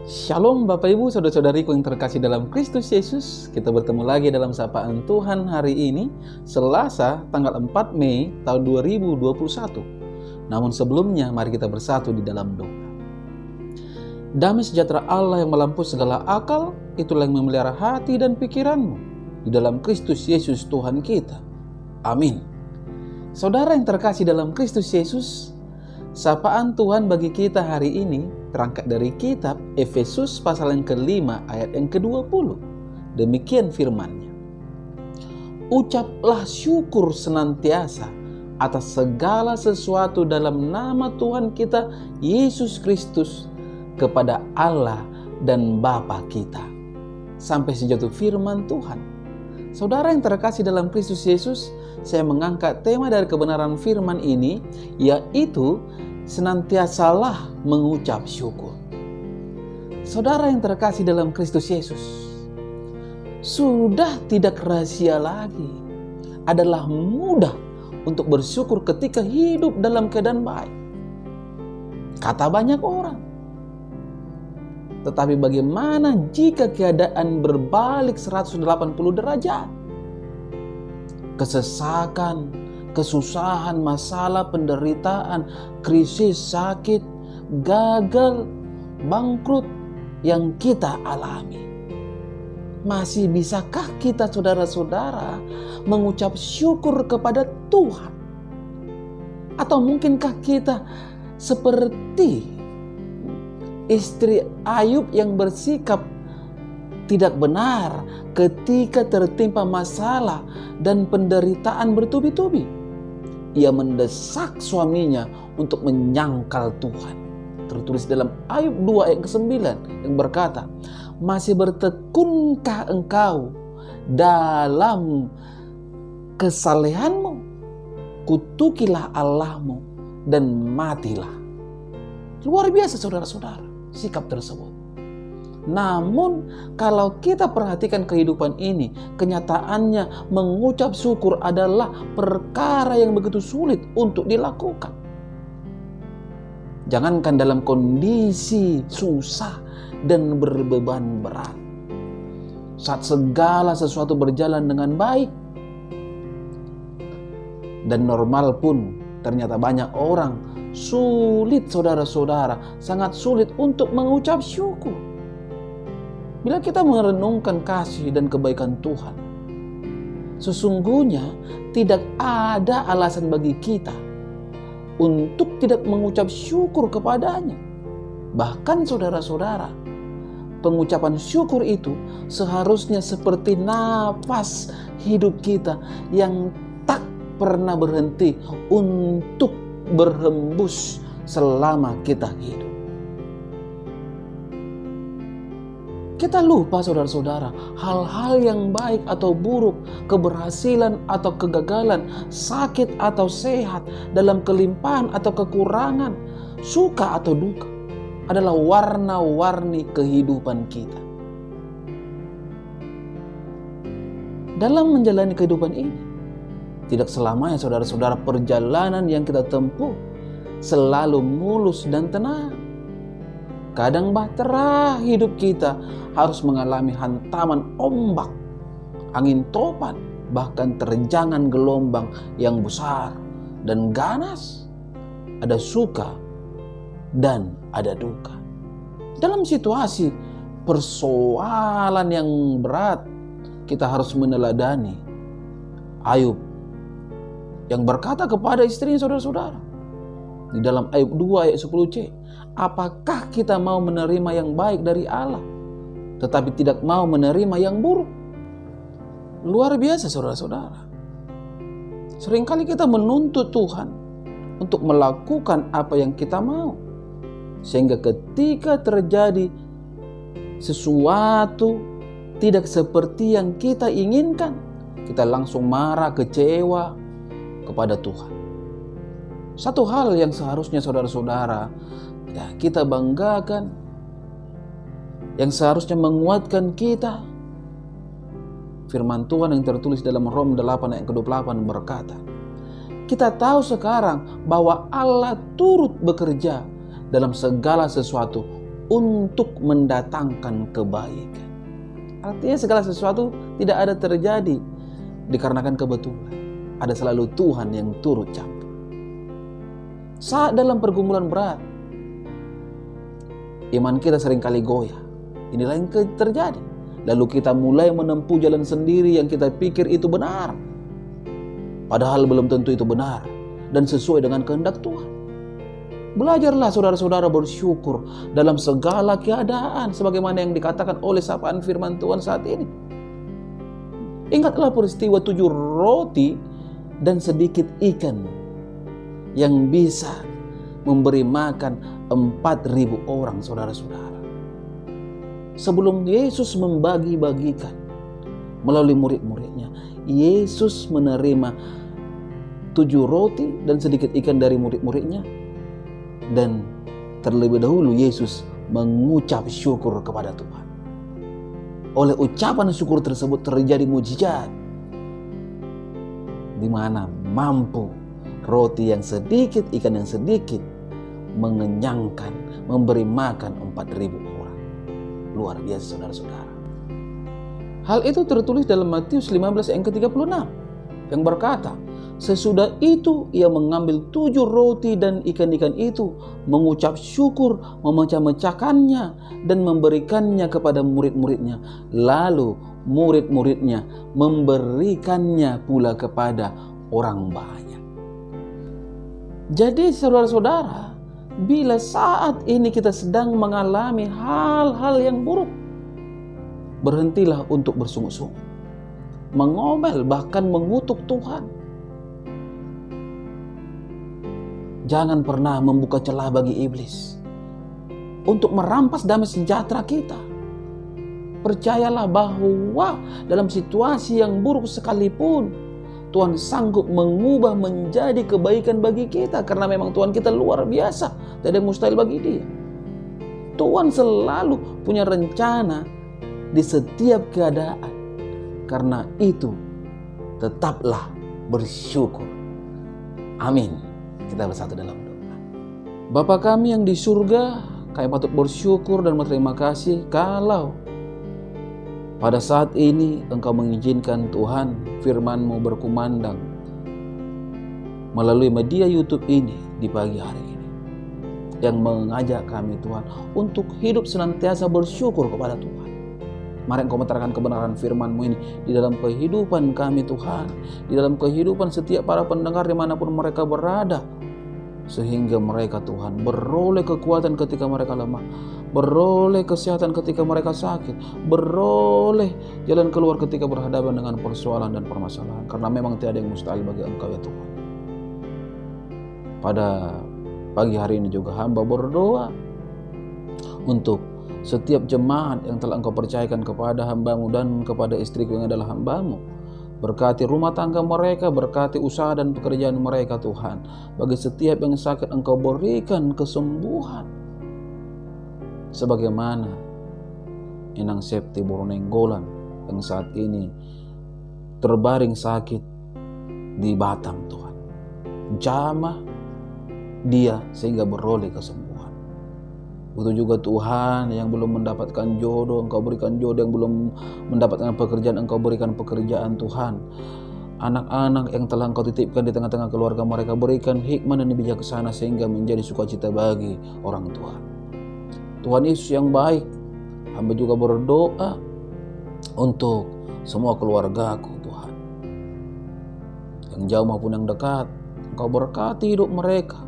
Shalom Bapak Ibu, Saudara-saudariku yang terkasih dalam Kristus Yesus. Kita bertemu lagi dalam Sapaan Tuhan hari ini, Selasa tanggal 4 Mei tahun 2021. Namun sebelumnya, mari kita bersatu di dalam doa. Damai sejahtera Allah yang melampaui segala akal, itulah yang memelihara hati dan pikiranmu di dalam Kristus Yesus Tuhan kita. Amin. Saudara yang terkasih dalam Kristus Yesus, sapaan Tuhan bagi kita hari ini terangkat dari kitab Efesus pasal yang ke-5 ayat yang ke-20. Demikian firman-Nya. Ucaplah syukur senantiasa atas segala sesuatu dalam nama Tuhan kita Yesus Kristus kepada Allah dan Bapa kita. Sampai sejatuh firman Tuhan. Saudara yang terkasih dalam Kristus Yesus, saya mengangkat tema dari kebenaran firman ini, yaitu senantiasalah mengucap syukur. Saudara yang terkasih dalam Kristus Yesus, sudah tidak rahasia lagi, adalah mudah untuk bersyukur ketika hidup dalam keadaan baik. Kata banyak orang. Tetapi bagaimana jika keadaan berbalik 180 derajat? Kesesakan, kesusahan, masalah, penderitaan, krisis, sakit, gagal, bangkrut yang kita alami. Masih bisakah kita saudara-saudara mengucap syukur kepada Tuhan? Atau mungkinkah kita seperti istri Ayub yang bersikap tidak benar ketika tertimpa masalah dan penderitaan bertubi-tubi? Ia mendesak suaminya untuk menyangkal Tuhan. Tertulis dalam Ayub 2 ayat ke-9 yang berkata, masih bertekunkah engkau dalam kesalehanmu? Kutukilah Allahmu dan matilah. Luar biasa saudara-saudara sikap tersebut. Namun kalau kita perhatikan kehidupan ini, kenyataannya mengucap syukur adalah perkara yang begitu sulit untuk dilakukan. Jangankan dalam kondisi susah dan berbeban berat. Saat segala sesuatu berjalan dengan baik dan normal pun, ternyata banyak orang sulit saudara-saudara, sangat sulit untuk mengucap syukur. Bila kita merenungkan kasih dan kebaikan Tuhan, sesungguhnya tidak ada alasan bagi kita untuk tidak mengucap syukur kepadanya. Bahkan saudara-saudara, pengucapan syukur itu seharusnya seperti nafas hidup kita yang tak pernah berhenti untuk berhembus selama kita hidup. Kita lupa saudara-saudara, hal-hal yang baik atau buruk, keberhasilan atau kegagalan, sakit atau sehat, dalam kelimpahan atau kekurangan, suka atau duka, adalah warna-warni kehidupan kita. Dalam menjalani kehidupan ini, tidak selamanya saudara-saudara perjalanan yang kita tempuh selalu mulus dan tenang. Kadang bahtera hidup kita harus mengalami hantaman ombak, angin topan, bahkan terjangan gelombang yang besar dan ganas. Ada suka dan ada duka. Dalam situasi persoalan yang berat, kita harus meneladani Ayub yang berkata kepada istrinya saudara-saudara di dalam Ayub 2 ayat 10c, apakah kita mau menerima yang baik dari Allah tetapi tidak mau menerima yang buruk? Luar biasa saudara-saudara. Seringkali kita menuntut Tuhan untuk melakukan apa yang kita mau, sehingga ketika terjadi sesuatu tidak seperti yang kita inginkan, kita langsung marah, kecewa kepada Tuhan. Satu hal yang seharusnya saudara-saudara kita banggakan, yang seharusnya menguatkan kita, firman Tuhan yang tertulis dalam Rom 8 ayat ke-28 berkata, kita tahu sekarang bahwa Allah turut bekerja dalam segala sesuatu untuk mendatangkan kebaikan. Artinya segala sesuatu tidak ada terjadi dikarenakan kebetulan. Ada selalu Tuhan yang turut campur. Saat dalam pergumulan berat, iman kita seringkali goyah. Inilah yang terjadi. Lalu kita mulai menempuh jalan sendiri yang kita pikir itu benar. Padahal belum tentu itu benar dan sesuai dengan kehendak Tuhan. Belajarlah saudara-saudara bersyukur dalam segala keadaan sebagaimana yang dikatakan oleh sapaan firman Tuhan saat ini. Ingatlah peristiwa 7 roti dan sedikit ikan yang bisa memberi makan 4.000 orang, saudara-saudara. Sebelum Yesus membagi-bagikan melalui murid-muridnya, Yesus menerima 7 roti dan sedikit ikan dari murid-muridnya. Dan terlebih dahulu Yesus mengucap syukur kepada Tuhan. Oleh ucapan syukur tersebut terjadi mujizat, di mana mampu roti yang sedikit, ikan yang sedikit mengenyangkan, memberi makan 4.000 orang. Luar biasa, saudara-saudara. Hal itu tertulis dalam Matius 15 ayat ke-36 yang berkata, sesudah itu ia mengambil 7 roti dan ikan-ikan itu, mengucap syukur, memecah-mecahkannya dan memberikannya kepada murid-muridnya. Lalu murid-muridnya memberikannya pula kepada orang banyak. Jadi saudara-saudara, bila saat ini kita sedang mengalami hal-hal yang buruk, berhentilah untuk bersungguh-sungguh, mengomel, bahkan mengutuk Tuhan. Jangan pernah membuka celah bagi iblis untuk merampas damai sejahtera kita. Percayalah bahwa dalam situasi yang buruk sekalipun, Tuhan sanggup mengubah menjadi kebaikan bagi kita. Karena memang Tuhan kita luar biasa, tidak ada yang mustahil bagi Dia. Tuhan selalu punya rencana di setiap keadaan. Karena itu tetaplah bersyukur. Amin. Kita bersatu dalam doa. Bapa kami yang di surga, kami patut bersyukur dan berterima kasih kalau pada saat ini Engkau mengizinkan Tuhan firman-Mu berkumandang melalui media YouTube ini di pagi hari ini, yang mengajak kami Tuhan untuk hidup senantiasa bersyukur kepada Tuhan. Mari Engkau menerangkan kebenaran firman-Mu ini di dalam kehidupan kami Tuhan, di dalam kehidupan setiap para pendengar dimanapun mereka berada, sehingga mereka Tuhan beroleh kekuatan ketika mereka lemah, beroleh kesehatan ketika mereka sakit, beroleh jalan keluar ketika berhadapan dengan persoalan dan permasalahan. Karena memang tiada yang mustahil bagi Engkau ya Tuhan. Pada pagi hari ini juga hamba berdoa untuk setiap jemaat yang telah Engkau percayakan kepada hamba-Mu dan kepada istriku yang adalah hamba-Mu. Berkati rumah tangga mereka, berkati usaha dan pekerjaan mereka Tuhan. Bagi setiap yang sakit Engkau berikan kesembuhan. Sebagaimana Inang Septi Bornenggolan yang saat ini terbaring sakit di Batam Tuhan. Jamah dia sehingga beroleh kesembuhan. Begitu juga Tuhan yang belum mendapatkan jodoh, Engkau berikan jodoh. Yang belum mendapatkan pekerjaan, Engkau berikan pekerjaan Tuhan. Anak-anak yang telah Engkau titipkan di tengah-tengah keluarga mereka, berikan hikmah dan bijaksana sehingga menjadi sukacita bagi orang tua. Tuhan Yesus yang baik, hamba juga berdoa untuk semua keluargaku Tuhan, yang jauh maupun yang dekat. Engkau berkati hidup mereka,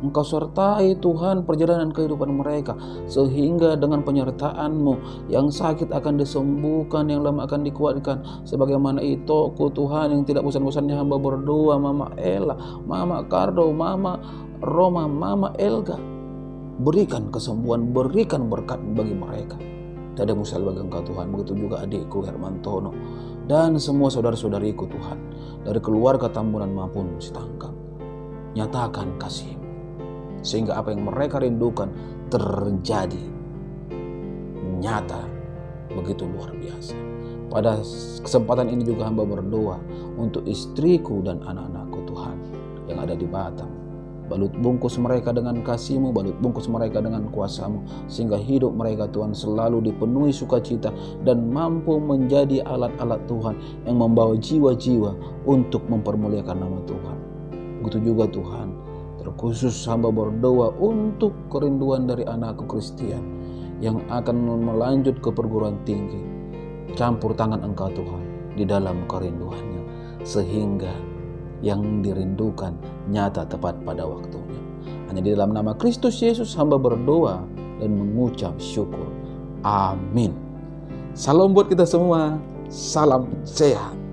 Engkau sertai Tuhan perjalanan kehidupan mereka, sehingga dengan penyertaan-Mu yang sakit akan disembuhkan, yang lemah akan dikuatkan. Sebagaimana Itoku Tuhan yang tidak bosan-bosannya hamba berdoa, Mama Ella, Mama Kardo, Mama Roma, Mama Elga, berikan kesembuhan, berikan berkat bagi mereka. Tidak ada mustahil bagi Engkau Tuhan. Begitu juga adikku Hermantono dan semua saudara-saudariku Tuhan, dari keluarga Tambunan maupun Sitangkang. Nyatakan kasih, sehingga apa yang mereka rindukan terjadi nyata begitu luar biasa. Pada kesempatan ini juga hamba berdoa untuk istriku dan anak-anakku Tuhan yang ada di Batam. Balut bungkus mereka dengan kasih-Mu, balut bungkus mereka dengan kuasa-Mu, sehingga hidup mereka Tuhan selalu dipenuhi sukacita dan mampu menjadi alat-alat Tuhan yang membawa jiwa-jiwa untuk mempermuliakan nama Tuhan. Begitu juga Tuhan, terkhusus hamba berdoa untuk kerinduan dari anakku Kristian yang akan melanjut ke perguruan tinggi. Campur tangan Engkau Tuhan di dalam kerinduannya, sehingga yang dirindukan nyata tepat pada waktunya. Hanya di dalam nama Kristus Yesus hamba berdoa dan mengucap syukur. Amin. Salam buat kita semua. Salam sehat.